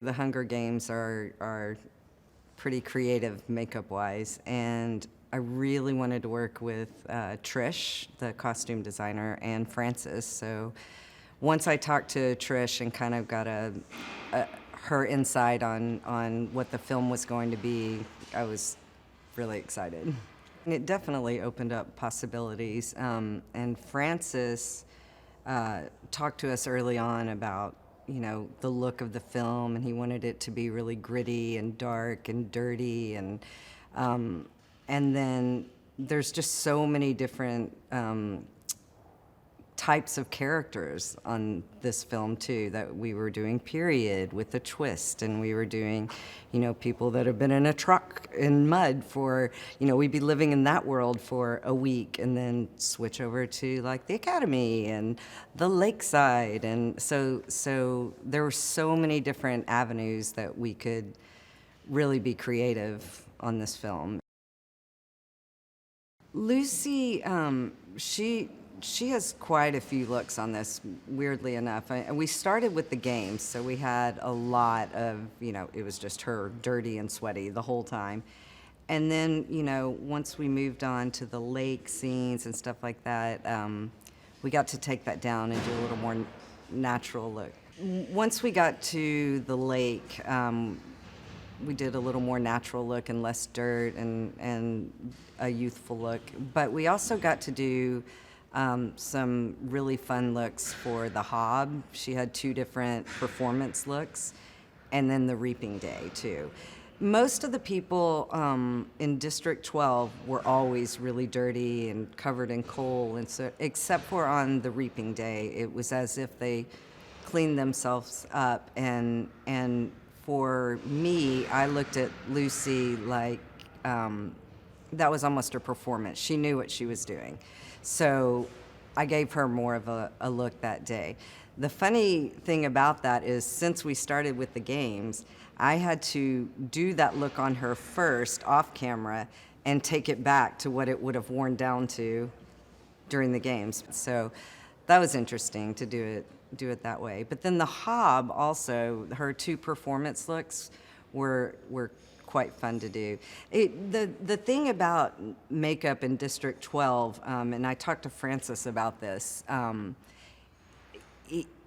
The Hunger Games are pretty creative makeup-wise, and I really wanted to work with Trish, the costume designer, and Frances. So once I talked to Trish and kind of got her insight on what the film was going to be, I was really excited. It definitely opened up possibilities, and Frances talked to us early on about, the look of the film, and he wanted it to be really gritty and dark and dirty, and then there's just so many different types of characters on this film too, that we were doing period with a twist, and we were doing, people that have been in a truck in mud for, we'd be living in that world for a week and then switch over to like the academy and the lakeside. And so there were so many different avenues that we could really be creative on this film. Lucy, she has quite a few looks on this, weirdly enough. And we started with the games, so we had a lot of, it was just her dirty and sweaty the whole time. And then, once we moved on to the lake scenes and stuff like that, we got to take that down and do a little more natural look. Once we got to the lake, we did a little more natural look and less dirt and a youthful look. But we also got to do some really fun looks for the Hob. She had 2 different performance looks, and then the reaping day too. Most of the people in District 12 were always really dirty and covered in coal, and so except for on the reaping day, it was as if they cleaned themselves up. And for me, I looked at Lucy like that was almost her performance. She knew what she was doing. So I gave her more of a look that day. The funny thing about that is, since we started with the games, I had to do that look on her first off camera and take it back to what it would have worn down to during the games. So that was interesting to do it that way. But then the Hob also, her 2 performance looks were quite fun to do. The thing about makeup in District 12, and I talked to Frances about this,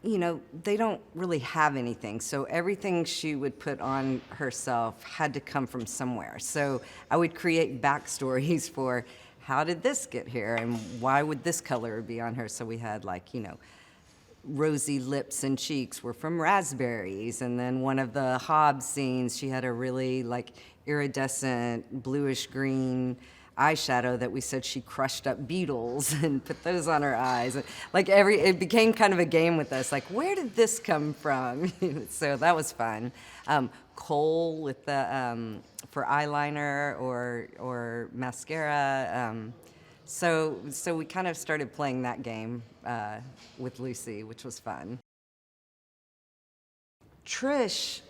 they don't really have anything. So everything she would put on herself had to come from somewhere. So I would create backstories for how did this get here and why would this color be on her. So we had rosy lips and cheeks were from raspberries, and then one of the Hobbs scenes, she had a really iridescent bluish green eyeshadow that we said she crushed up beetles and put those on her eyes. It became kind of a game with us, where did this come from? So that was fun. Kohl with the for eyeliner or mascara. So we kind of started playing that game with Lucy, which was fun. Trish,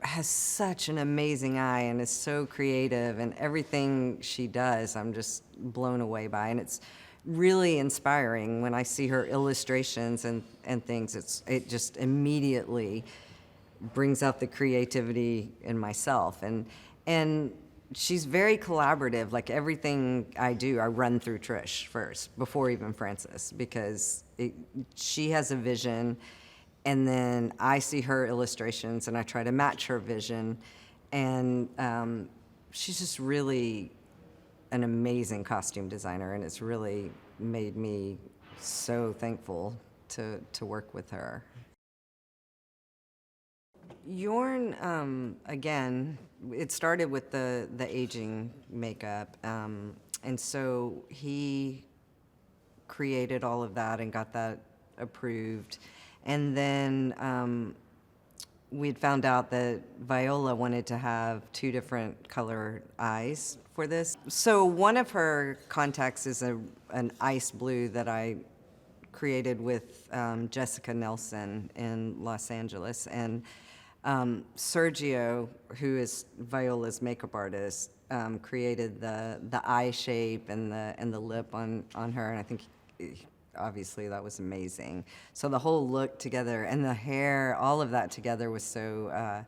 has such an amazing eye and is so creative, and everything she does, I'm just blown away by. And it's really inspiring when I see her illustrations and things. It just immediately brings out the creativity in myself. And she's very collaborative. Everything I do, I run through Trish first, before even Frances, because she has a vision, and then I see her illustrations, and I try to match her vision. And she's just really an amazing costume designer, and it's really made me so thankful to work with her. Yorn, again, it started with the aging makeup, and so he created all of that and got that approved. And then we'd found out that Viola wanted to have 2 different color eyes for this. So one of her contacts is an ice blue that I created with Jessica Nelson in Los Angeles. And Sergio, who is Viola's makeup artist, created the eye shape and the lip on her, and I think obviously that was amazing. So the whole look together and the hair, all of that together was so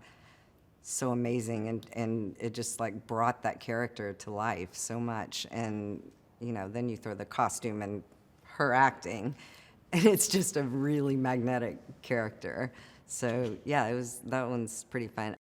amazing, and it just like brought that character to life so much. And then you throw the costume and her acting, and it's just a really magnetic character. So yeah, that one's pretty fun.